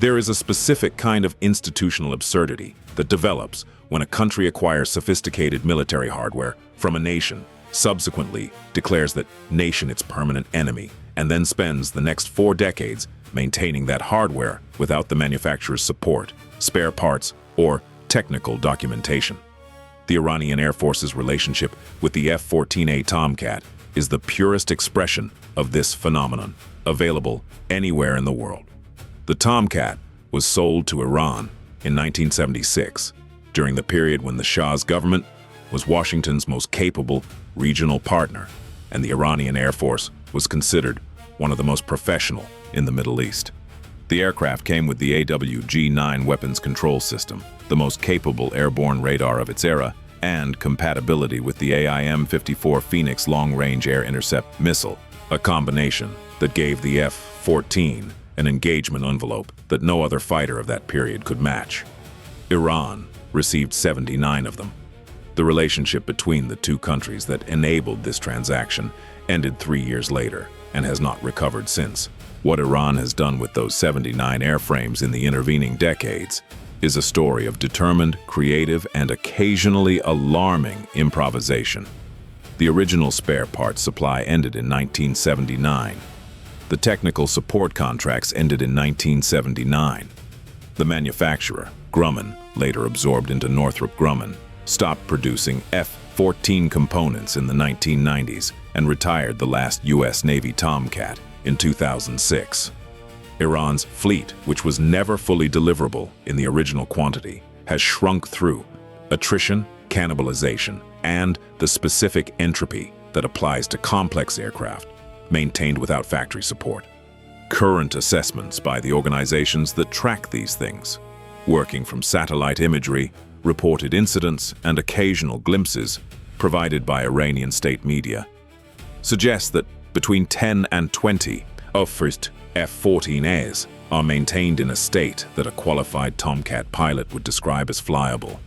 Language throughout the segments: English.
There is a specific kind of institutional absurdity that develops when a country acquires sophisticated military hardware from a nation, subsequently declares that nation its permanent enemy, and then spends the next 4 decades maintaining that hardware without the manufacturer's support, spare parts, or technical documentation. The Iranian Air Force's relationship with the F-14A Tomcat is the purest expression of this phenomenon, available anywhere in the world. The Tomcat was sold to Iran in 1976, during the period when the Shah's government was Washington's most capable regional partner, and the Iranian Air Force was considered one of the most professional in the Middle East. The aircraft came with the ALQ-240 weapons control system, the most capable airborne radar of its era, and compatibility with the AIM-54 Phoenix long-range air intercept missile, a combination that gave the F-14 an engagement envelope that no other fighter of that period could match. Iran received 79 of them. The relationship between the two countries that enabled this transaction ended 3 years later and has not recovered since. What Iran has done with those 79 airframes in the intervening decades is a story of determined, creative, and occasionally alarming improvisation. The original spare parts supply ended in 1979. The technical support contracts ended in 1979. The manufacturer, Grumman, later absorbed into Northrop Grumman, stopped producing F-14 components in the 1990s and retired the last U.S. Navy Tomcat in 2006. Iran's fleet, which was never fully deliverable in the original quantity, has shrunk through attrition, cannibalization, and the specific entropy that applies to complex aircraft maintained without factory support. Current assessments by the organizations that track these things, working from satellite imagery, reported incidents, and occasional glimpses provided by Iranian state media, suggest that between 10 and 20 of first F-14As are maintained in a state that a qualified Tomcat pilot would describe as flyable.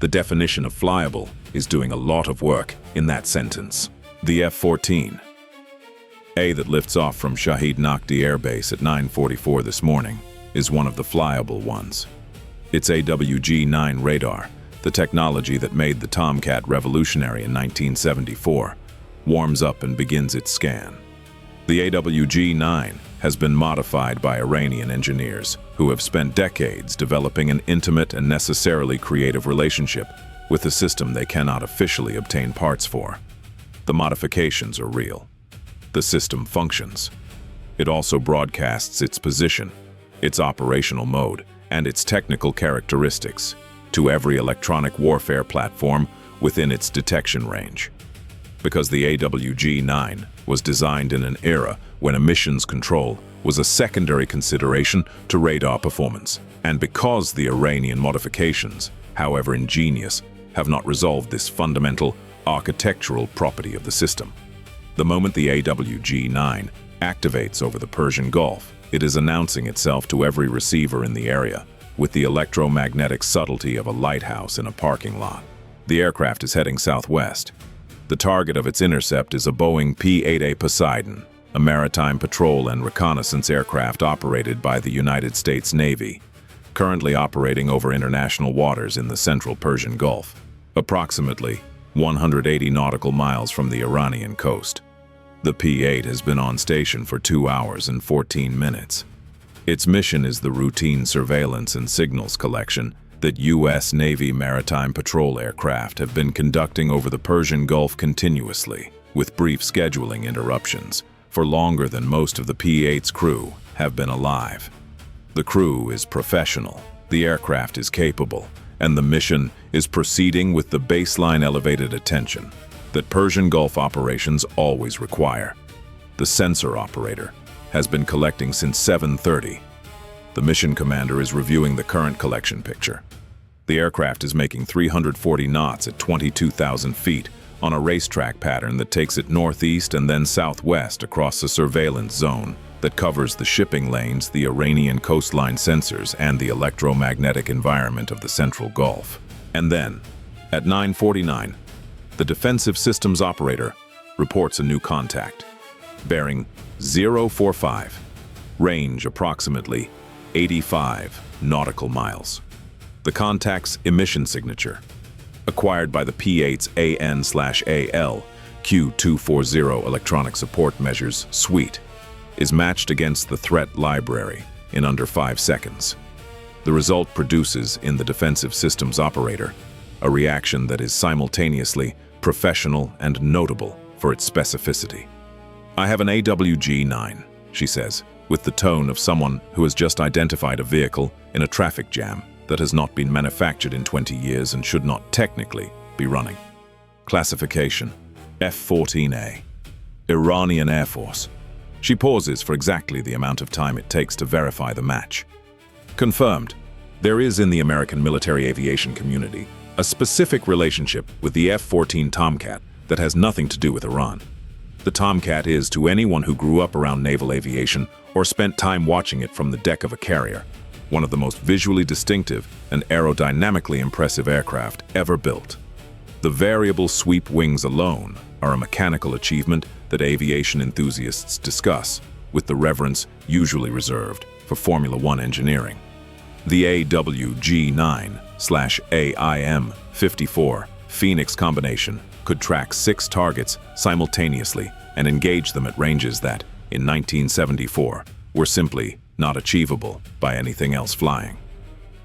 The definition of flyable is doing a lot of work in that sentence. The F-14A that lifts off from Shahid Naqdi Air Base at 9:44 this morning is one of the flyable ones. Its ALQ-240 radar, the technology that made the Tomcat revolutionary in 1974, warms up and begins its scan. The ALQ-240 has been modified by Iranian engineers who have spent decades developing an intimate and necessarily creative relationship with a system they cannot officially obtain parts for. The modifications are real. The system functions. It also broadcasts its position, its operational mode, and its technical characteristics to every electronic warfare platform within its detection range. Because the ALQ-240 was designed in an era when emissions control was a secondary consideration to radar performance, and because the Iranian modifications, however ingenious, have not resolved this fundamental architectural property of the system. The moment the ALQ-240 activates over the Persian Gulf, it is announcing itself to every receiver in the area with the electromagnetic subtlety of a lighthouse in a parking lot. The aircraft is heading southwest. The target of its intercept is a Boeing P-8A Poseidon, a maritime patrol and reconnaissance aircraft operated by the United States Navy, currently operating over international waters in the central Persian Gulf, approximately 180 nautical miles from the Iranian coast. The P-8 has been on station for 2 hours and 14 minutes. Its mission is the routine surveillance and signals collection that U.S. Navy maritime patrol aircraft have been conducting over the Persian Gulf continuously, with brief scheduling interruptions, for longer than most of the P-8's crew have been alive. The crew is professional, the aircraft is capable, and the mission is proceeding with the baseline elevated attention that Persian Gulf operations always require. The sensor operator has been collecting since 7:30. The mission commander is reviewing the current collection picture. The aircraft is making 340 knots at 22,000 feet on a racetrack pattern that takes it northeast and then southwest across a surveillance zone that covers the shipping lanes, the Iranian coastline sensors, and the electromagnetic environment of the Central Gulf. And then, at 9:49, the defensive systems operator reports a new contact. Bearing 045, range approximately 85 nautical miles. The contact's emission signature, acquired by the P-8's AN/ALQ-240 Electronic Support Measures Suite, is matched against the threat library in under 5 seconds. The result produces in the defensive systems operator a reaction that is simultaneously professional and notable for its specificity. "I have an AWG-9, she says, with the tone of someone who has just identified a vehicle in a traffic jam that has not been manufactured in 20 years and should not technically be running. Classification: F-14A. Iranian Air Force. She pauses for exactly the amount of time it takes to verify the match. Confirmed. There is in the American military aviation community a specific relationship with the F-14 Tomcat that has nothing to do with Iran. The Tomcat is, to anyone who grew up around naval aviation or spent time watching it from the deck of a carrier, one of the most visually distinctive and aerodynamically impressive aircraft ever built. The variable sweep wings alone are a mechanical achievement that aviation enthusiasts discuss with the reverence usually reserved for Formula One engineering. The AWG-9/AIM-54 Phoenix combination could track 6 targets simultaneously and engage them at ranges that, in 1974, were simply not achievable by anything else flying.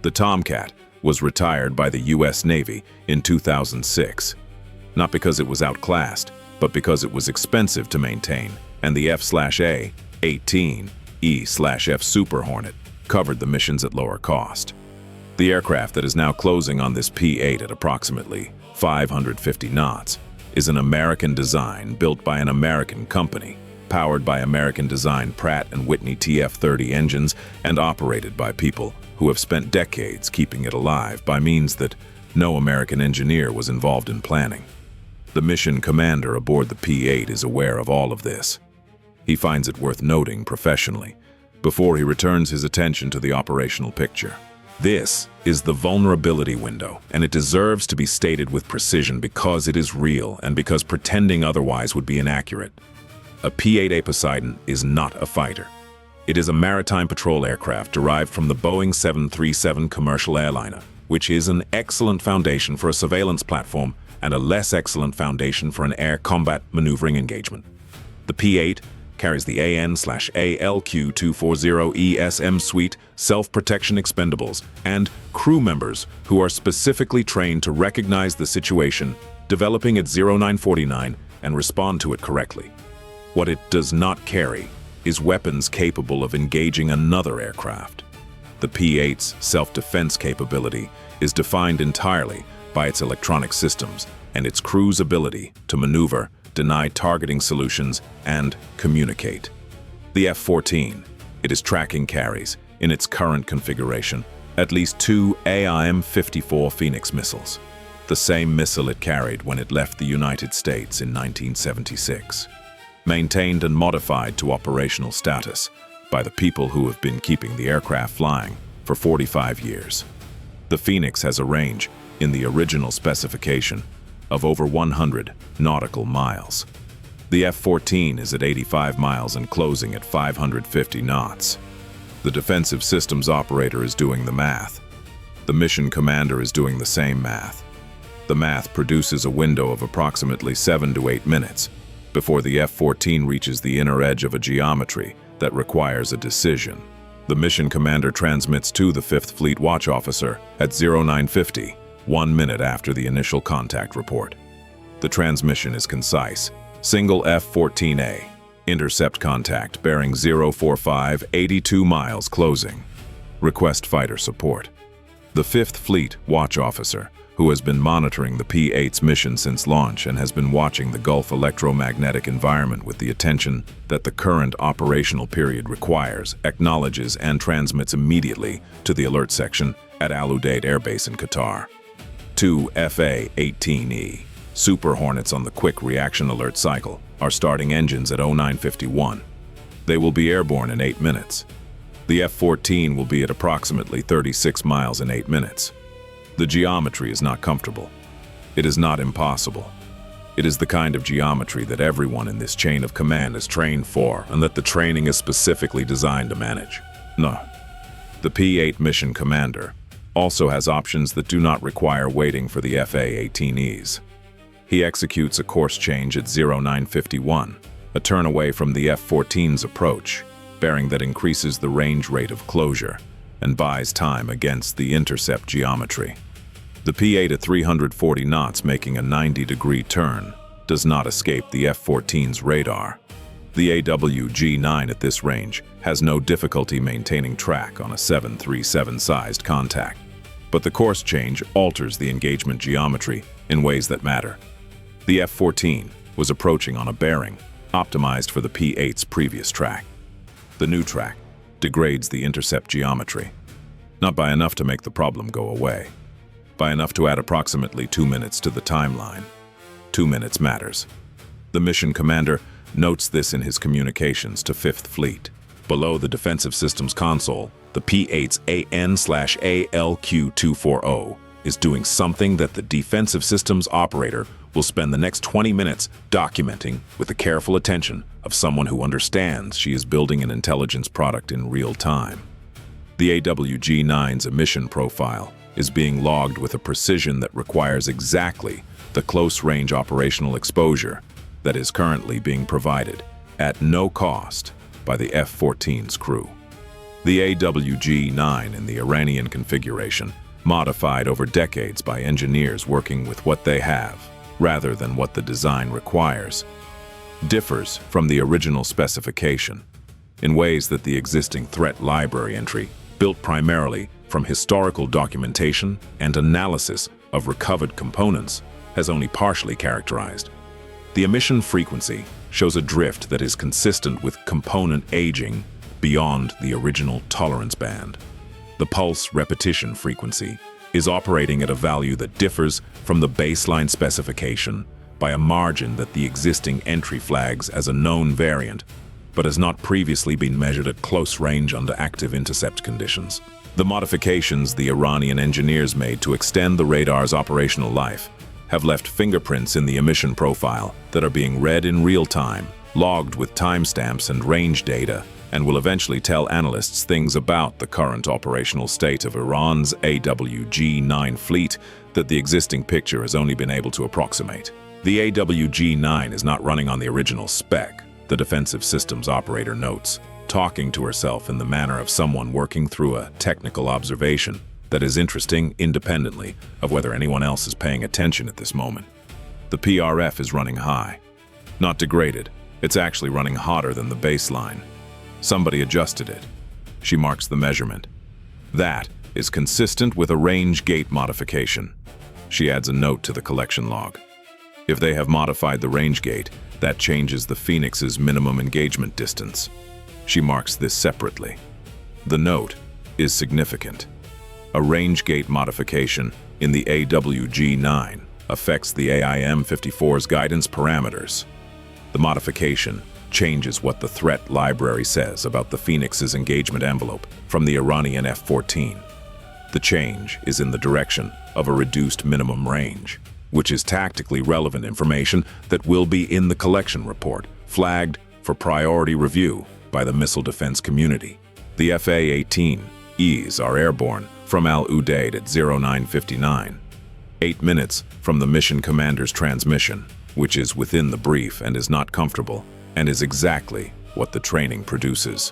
The Tomcat was retired by the U.S. Navy in 2006, not because it was outclassed, but because it was expensive to maintain, and the F/A-18E/F Super Hornet covered the missions at lower cost. The aircraft that is now closing on this P-8 at approximately 550 knots is an American design built by an American company, powered by American-designed Pratt & Whitney TF-30 engines, and operated by people who have spent decades keeping it alive by means that no American engineer was involved in planning. The mission commander aboard the P-8 is aware of all of this. He finds it worth noting professionally before he returns his attention to the operational picture. This is the vulnerability window, and it deserves to be stated with precision because it is real and because pretending otherwise would be inaccurate. A P-8A Poseidon is not a fighter. It is a maritime patrol aircraft derived from the Boeing 737 commercial airliner, which is an excellent foundation for a surveillance platform and a less excellent foundation for an air combat maneuvering engagement. The P-8 carries the AN/ALQ-240 ESM suite, self-protection expendables, and crew members who are specifically trained to recognize the situation, developing at 0949, and respond to it correctly. What it does not carry is weapons capable of engaging another aircraft. The P-8's self-defense capability is defined entirely by its electronic systems and its crew's ability to maneuver, deny targeting solutions, and communicate. The F-14, it is tracking carries, in its current configuration, at least 2 AIM-54 Phoenix missiles, the same missile it carried when it left the United States in 1976. Maintained and modified to operational status by the people who have been keeping the aircraft flying for 45 years. The Phoenix has a range, in the original specification, of over 100 nautical miles. The F-14 is at 85 miles and closing at 550 knots. The defensive systems operator is doing the math. The mission commander is doing the same math. The math produces a window of approximately 7 to 8 minutes before the F-14 reaches the inner edge of a geometry that requires a decision. The mission commander transmits to the 5th Fleet Watch Officer at 0950, 1 minute after the initial contact report. The transmission is concise. Single F-14A. Intercept contact bearing 045, 82 miles closing. Request fighter support. The 5th Fleet Watch Officer, who has been monitoring the P-8's mission since launch and has been watching the Gulf electromagnetic environment with the attention that the current operational period requires, acknowledges and transmits immediately to the alert section at Udeid Air Base in Qatar. 2 FA-18E Super Hornets on the quick reaction alert cycle are starting engines at 0951. They will be airborne in 8 minutes. The F-14 will be at approximately 36 miles in 8 minutes. The geometry is not comfortable. It is not impossible. It is the kind of geometry that everyone in this chain of command is trained for and that the training is specifically designed to manage. No, The P-8 mission commander also has options that do not require waiting for the F-14Es. He executes a course change at 0951, a turn away from the F-14's approach, bearing that increases the range rate of closure and buys time against the intercept geometry. The P-8 at 340 knots making a 90-degree turn does not escape the F-14's radar. The AWG-9 at this range has no difficulty maintaining track on a 737-sized contact, but the course change alters the engagement geometry in ways that matter. The F-14 was approaching on a bearing optimized for the P-8's previous track. The new track degrades the intercept geometry, not by enough to make the problem go away, by enough to add approximately 2 minutes to the timeline. 2 minutes matters. The mission commander notes this in his communications to 5th Fleet. Below the Defensive Systems console, the P-8's AN/ALQ-240 is doing something that the Defensive Systems operator will spend the next 20 minutes documenting with the careful attention of someone who understands she is building an intelligence product in real time. The AWG-9's emission profile is being logged with a precision that requires exactly the close-range operational exposure that is currently being provided at no cost by the F-14's crew. The AWG-9 in the Iranian configuration, modified over decades by engineers working with what they have, rather than what the design requires, differs from the original specification in ways that the existing threat library entry, built primarily from historical documentation and analysis of recovered components, has only partially characterized. The emission frequency shows a drift that is consistent with component aging beyond the original tolerance band. The pulse repetition frequency is operating at a value that differs from the baseline specification by a margin that the existing entry flags as a known variant, but has not previously been measured at close range under active intercept conditions. The modifications the Iranian engineers made to extend the radar's operational life have left fingerprints in the emission profile that are being read in real time, logged with timestamps and range data, and will eventually tell analysts things about the current operational state of Iran's AWG-9 fleet that the existing picture has only been able to approximate. The AWG-9 is not running on the original spec, the Defensive Systems operator notes, talking to herself in the manner of someone working through a technical observation that is interesting independently of whether anyone else is paying attention at this moment. The PRF is running high. Not degraded, it's actually running hotter than the baseline. Somebody adjusted it. She marks the measurement. That is consistent with a range gate modification. She adds a note to the collection log. If they have modified the range gate, that changes the Phoenix's minimum engagement distance. She marks this separately. The note is significant. A range gate modification in the AWG-9 affects the AIM-54's guidance parameters. The modification changes what the threat library says about the Phoenix's engagement envelope from the Iranian F-14. The change is in the direction of a reduced minimum range, which is tactically relevant information that will be in the collection report, flagged for priority review by the missile defense community. The F-14Es are airborne from Udeid at 0959, 8 minutes from the mission commander's transmission, which is within the brief and is not comfortable, and is exactly what the training produces.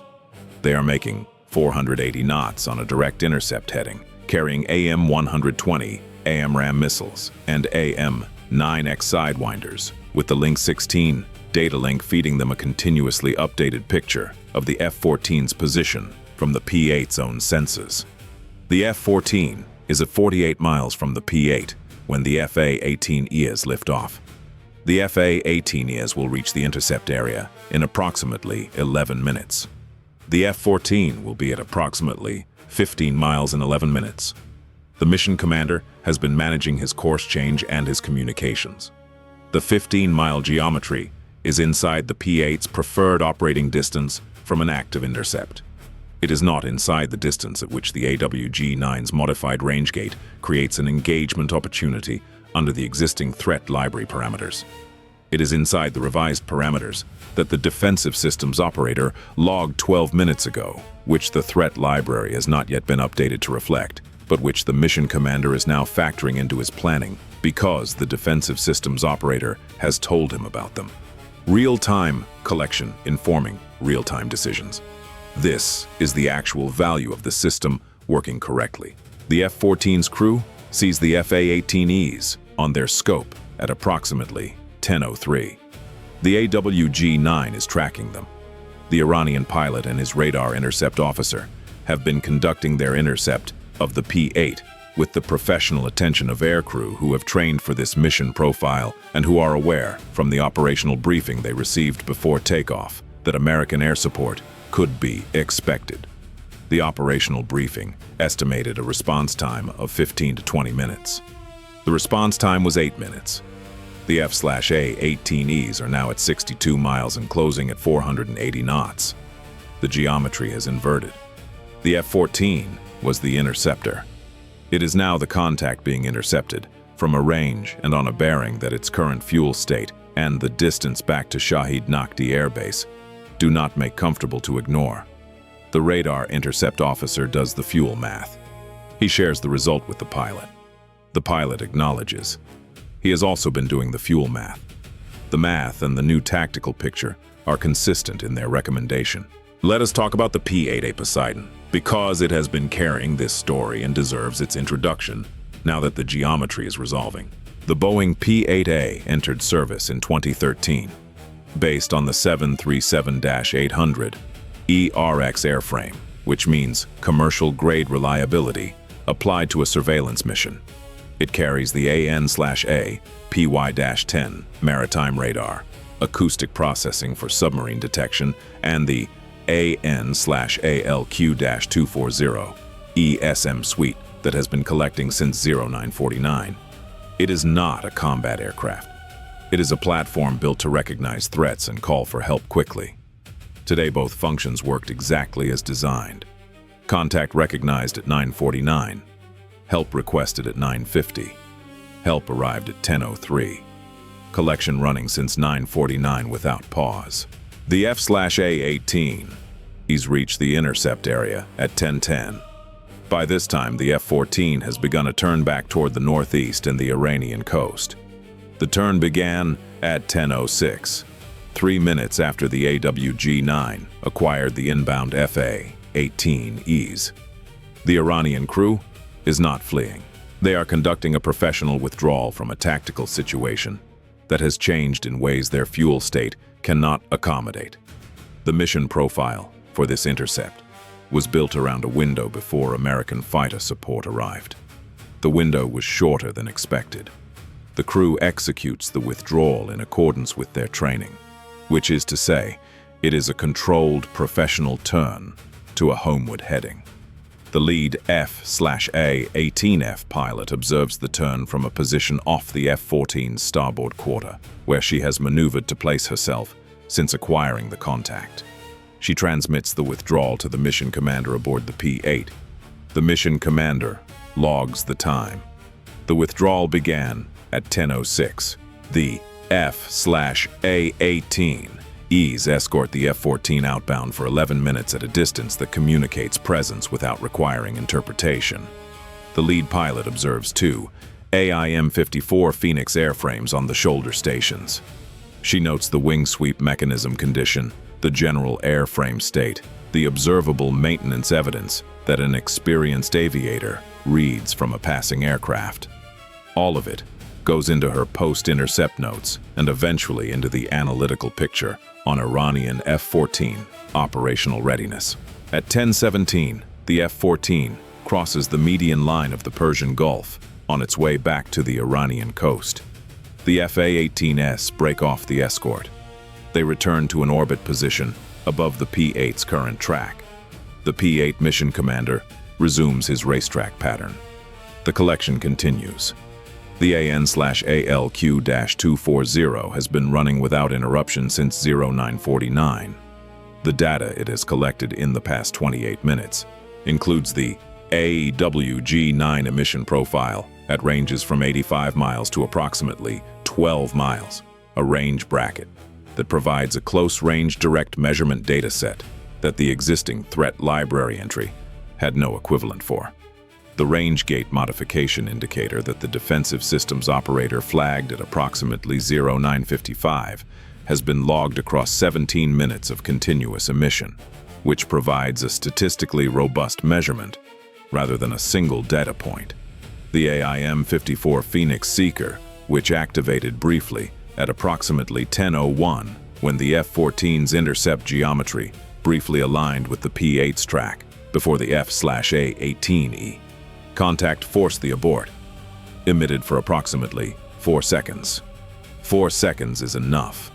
They are making 480 knots on a direct intercept heading, carrying AM-120 AMRAAM missiles and AM-9X sidewinders, with the Link 16 data link feeding them a continuously updated picture of the F-14's position from the P-8's own senses. The F-14 is at 48 miles from the P-8 when the F-14Es lift off. The F-14Es will reach the intercept area in approximately 11 minutes. The F-14 will be at approximately 15 miles in 11 minutes. The mission commander has been managing his course change and his communications. The 15-mile geometry is inside the P-8's preferred operating distance from an active intercept. It is not inside the distance at which the AWG-9's modified range gate creates an engagement opportunity under the existing threat library parameters. It is inside the revised parameters that the defensive systems operator logged 12 minutes ago, which the threat library has not yet been updated to reflect, but which the mission commander is now factoring into his planning because the defensive systems operator has told him about them. Real-time collection informing real-time decisions. This is the actual value of the system working correctly. The F-14's crew sees the F-18Es on their scope at approximately 10:03. The AWG-9 is tracking them. The Iranian pilot and his radar intercept officer have been conducting their intercept of the P-8 with the professional attention of aircrew who have trained for this mission profile and who are aware from the operational briefing they received before takeoff that American air support could be expected. The operational briefing estimated a response time of 15 to 20 minutes. The response time was 8 minutes. The F/A-18Es are now at 62 miles and closing at 480 knots. The geometry has inverted. The F-14 was the interceptor. It is now the contact being intercepted from a range and on a bearing that its current fuel state and the distance back to Shahid Naqdi Air Base do not make comfortable to ignore. The radar intercept officer does the fuel math. He shares the result with the pilot. The pilot acknowledges. He has also been doing the fuel math. The math and the new tactical picture are consistent in their recommendation. Let us talk about the P-8A Poseidon, because it has been carrying this story and deserves its introduction now that the geometry is resolving. The Boeing P-8A entered service in 2013, based on the 737-800 ERX airframe, which means commercial-grade reliability applied to a surveillance mission. It carries the AN/A PY-10 maritime radar, acoustic processing for submarine detection, and the AN/ALQ-240 ESM suite that has been collecting since 0949. It is not a combat aircraft. It is a platform built to recognize threats and call for help quickly. Today, both functions worked exactly as designed. Contact recognized at 9:49. Help requested at 9:50. Help arrived at 10:03. Collection running since 9:49 without pause. The F/A-18's reached the intercept area at 10:10. By this time, the F-14 has begun a turn back toward the northeast and the Iranian coast. The turn began at 10:06, 3 minutes after the AWG-9 acquired the inbound F/A-18Es. The Iranian crew is not fleeing. They are conducting a professional withdrawal from a tactical situation that has changed in ways their fuel state cannot accommodate. The mission profile for this intercept was built around a window before American fighter support arrived. The window was shorter than expected. The crew executes the withdrawal in accordance with their training, which is to say, it is a controlled professional turn to a homeward heading. The lead F/A-18F pilot observes the turn from a position off the F-14's starboard quarter, where she has maneuvered to place herself since acquiring the contact. She transmits the withdrawal to the mission commander aboard the P-8. The mission commander logs the time. The withdrawal began at 10:06. The F/A-18Es escort the F-14 outbound for 11 minutes at a distance that communicates presence without requiring interpretation. The lead pilot observes two AIM-54 Phoenix airframes on the shoulder stations. She notes the wing sweep mechanism condition, the general airframe state, the observable maintenance evidence that an experienced aviator reads from a passing aircraft. All of it goes into her post-intercept notes and eventually into the analytical picture on Iranian F-14 operational readiness. At 10:17, the F-14 crosses the median line of the Persian Gulf on its way back to the Iranian coast. The F/A-18Es break off the escort. They return to an orbit position above the P-8's current track. The P-8 mission commander resumes his racetrack pattern. The collection continues. The AN/ALQ-240 has been running without interruption since 0949. The data it has collected in the past 28 minutes includes the AWG-9 emission profile at ranges from 85 miles to approximately 12 miles. a range bracket that provides a close-range direct measurement dataset that the existing threat library entry had no equivalent for. The range gate modification indicator that the defensive systems operator flagged at approximately 0955 has been logged across 17 minutes of continuous emission, which provides a statistically robust measurement rather than a single data point. The AIM-54 Phoenix Seeker, which activated briefly at approximately 10:01 when the F-14's intercept geometry briefly aligned with the P-8's track before the F/A-18E. Contact forced the abort, emitted for approximately 4 seconds. 4 seconds is enough.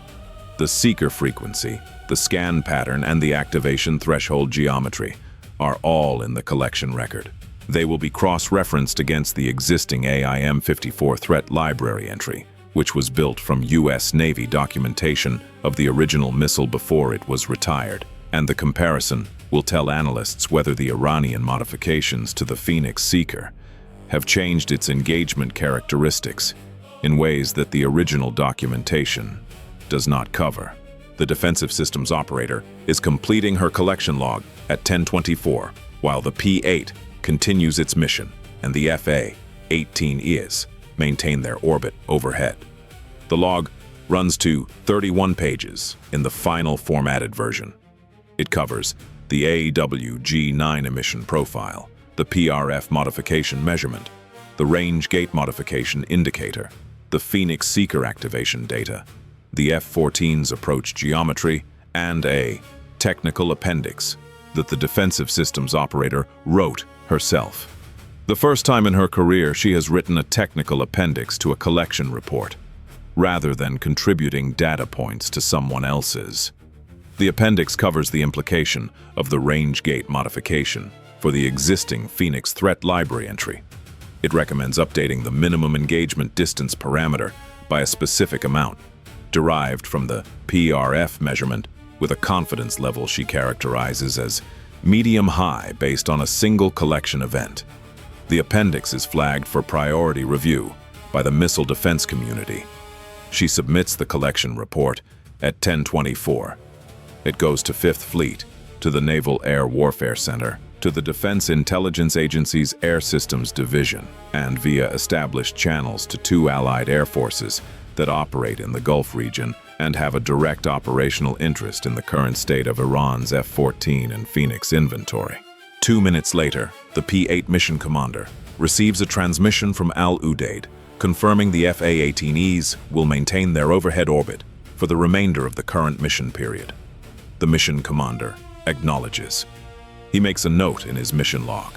The seeker frequency, the scan pattern, and the activation threshold geometry are all in the collection record. They will be cross-referenced against the existing AIM-54 threat library entry, which was built from U.S. Navy documentation of the original missile before it was retired, and the comparison will tell analysts whether the Iranian modifications to the Phoenix Seeker have changed its engagement characteristics in ways that the original documentation does not cover. The defensive systems operator is completing her collection log at 10:24, while the P-8 continues its mission, and the F/A-18Es maintain their orbit overhead. The log runs to 31 pages in the final formatted version. It covers the AWG-9 emission profile, the PRF modification measurement, the range gate modification indicator, the Phoenix Seeker activation data, the F-14's approach geometry, and a technical appendix that the defensive systems operator wrote herself. The first time in her career she has written a technical appendix to a collection report, rather than contributing data points to someone else's. The appendix covers the implication of the range gate modification for the existing Phoenix threat library entry. It recommends updating the minimum engagement distance parameter by a specific amount, derived from the PRF measurement with a confidence level she characterizes as medium-high based on a single collection event. The appendix is flagged for priority review by the missile defense community. She submits the collection report at 10:24. It goes to 5th Fleet, to the Naval Air Warfare Center, to the Defense Intelligence Agency's Air Systems Division, and via established channels to 2 Allied air forces that operate in the Gulf region and have a direct operational interest in the current state of Iran's F-14 and Phoenix inventory. 2 minutes later, the P-8 mission commander receives a transmission from Udeid confirming the F/A-18Es will maintain their overhead orbit for the remainder of the current mission period. The mission commander acknowledges. He makes a note in his mission log.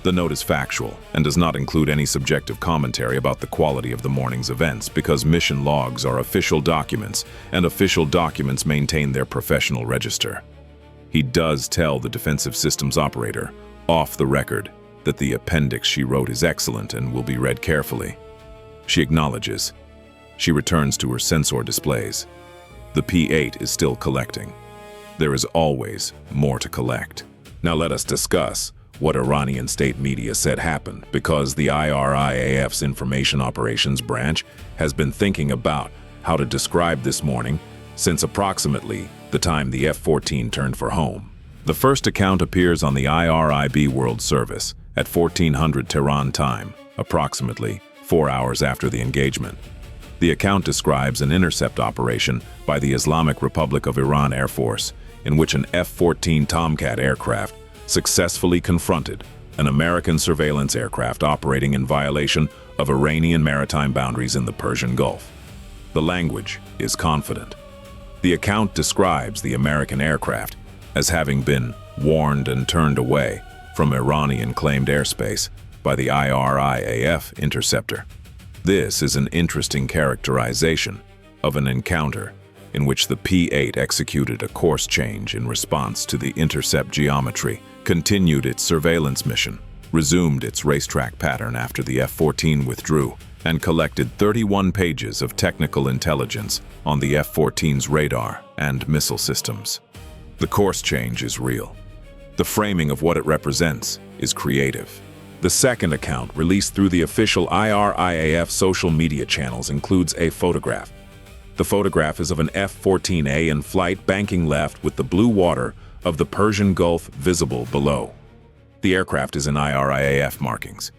The note is factual and does not include any subjective commentary about the quality of the morning's events because mission logs are official documents and official documents maintain their professional register. He does tell the defensive systems operator, off the record, that the appendix she wrote is excellent and will be read carefully. She acknowledges. She returns to her sensor displays. The P-8 is still collecting. There is always more to collect. Now let us discuss what Iranian state media said happened, because the IRIAF's Information Operations Branch has been thinking about how to describe this morning since approximately the time the F-14 turned for home. The first account appears on the IRIB World Service at 1400 Tehran time, approximately 4 hours after the engagement. The account describes an intercept operation by the Islamic Republic of Iran Air Force in which an F-14 Tomcat aircraft successfully confronted an American surveillance aircraft operating in violation of Iranian maritime boundaries in the Persian Gulf. The language is confident. The account describes the American aircraft as having been warned and turned away from Iranian-claimed airspace by the IRIAF interceptor. This is an interesting characterization of an encounter in which the P-8 executed a course change in response to the intercept geometry, continued its surveillance mission, resumed its racetrack pattern after the F-14 withdrew, and collected 31 pages of technical intelligence on the F-14's radar and missile systems. The course change is real. The framing of what it represents is creative. The second account, released through the official IRIAF social media channels, includes a photograph The photograph is of an F-14A in flight banking left with the blue water of the Persian Gulf visible below. The aircraft is in IRIAF markings.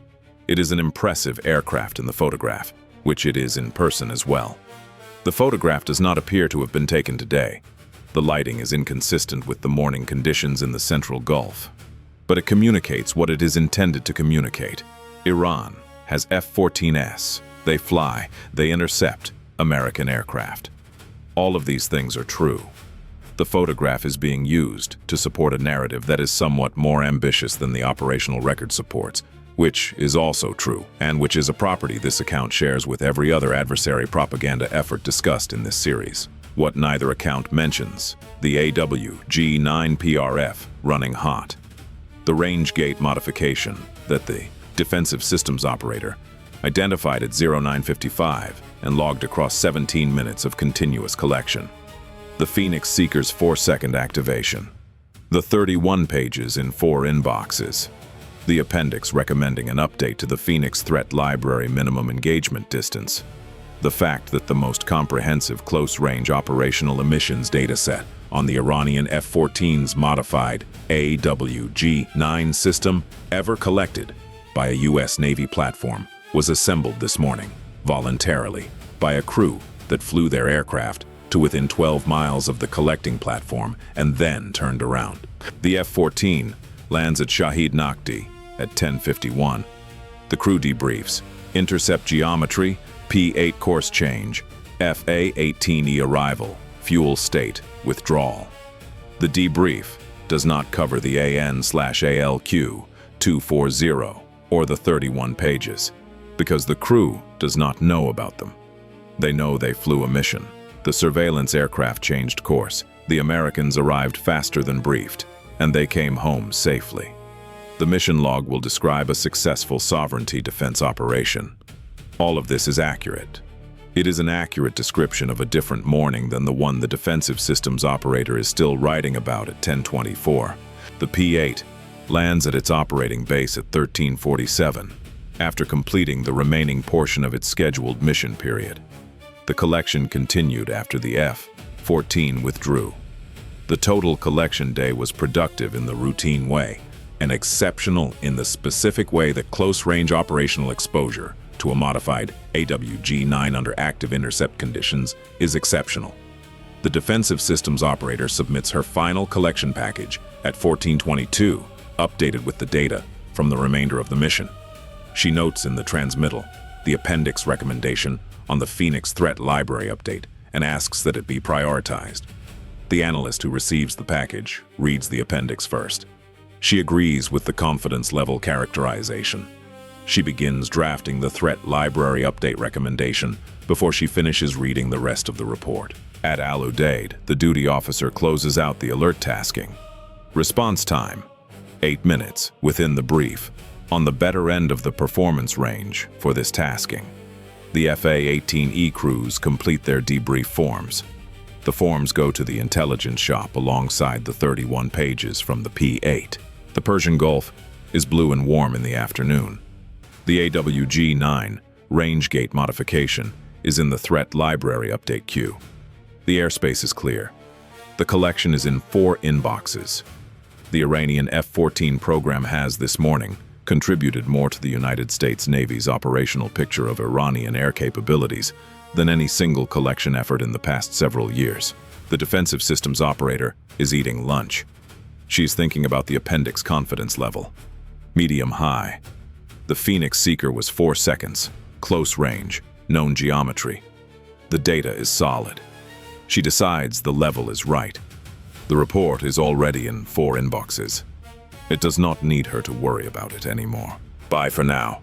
It is an impressive aircraft in the photograph, which it is in person as well. The photograph does not appear to have been taken today. The lighting is inconsistent with the morning conditions in the Central Gulf, but it communicates what it is intended to communicate. Iran has F-14s. They fly, they intercept American aircraft. All of these things are true. The photograph is being used to support a narrative that is somewhat more ambitious than the operational record supports, which is also true, and which is a property this account shares with every other adversary propaganda effort discussed in this series. What neither account mentions: the AWG-9 PRF running hot, the range gate modification that the defensive systems operator identified at 0955 and logged across 17 minutes of continuous collection, the Phoenix Seeker's 4-second activation, the 31 pages in 4 inboxes, the appendix recommending an update to the Phoenix Threat Library minimum engagement distance, the fact that the most comprehensive close-range operational emissions dataset on the Iranian F-14's modified AWG-9 system ever collected by a U.S. Navy platform was assembled this morning, voluntarily, by a crew that flew their aircraft to within 12 miles of the collecting platform and then turned around. The F-14 lands at Shahid Naqdi at 10:51. The crew debriefs: intercept geometry, P-8 course change, FA-18E arrival, fuel state, withdrawal. The debrief does not cover the AN/ALQ-240 or the 31 pages, because the crew does not know about them. They know they flew a mission. The surveillance aircraft changed course. The Americans arrived faster than briefed, and they came home safely. The mission log will describe a successful sovereignty defense operation. All of this is accurate. It is an accurate description of a different morning than the one the defensive systems operator is still writing about at 10:24. The P-8 lands at its operating base at 13:47, after completing the remaining portion of its scheduled mission period. The collection continued after the F-14 withdrew. The total collection day was productive in the routine way, and exceptional in the specific way that close-range operational exposure to a modified AWG-9 under active intercept conditions is exceptional. The defensive systems operator submits her final collection package at 14:22, updated with the data from the remainder of the mission. She notes in the transmittal the appendix recommendation on the Phoenix Threat Library update and asks that it be prioritized. The analyst who receives the package reads the appendix first. She agrees with the confidence level characterization. She begins drafting the Threat Library update recommendation before she finishes reading the rest of the report. At Udeid, the duty officer closes out the alert tasking. Response time: 8 minutes within the brief, on the better end of the performance range for this tasking. The FA-18E crews complete their debrief forms. The forms go to the intelligence shop alongside the 31 pages from the P-8. The Persian Gulf is blue and warm in the afternoon. The AWG-9 range gate modification is in the Threat Library update queue. The airspace is clear. The collection is in 4 inboxes. The Iranian F-14 program has, this morning, contributed more to the United States Navy's operational picture of Iranian air capabilities than any single collection effort in the past several years. The defensive systems operator is eating lunch. She's thinking about the appendix confidence level. Medium-high. The Phoenix Seeker was 4 seconds, close range, known geometry. The data is solid. She decides the level is right. The report is already in 4 inboxes. It does not need her to worry about it anymore. Bye for now.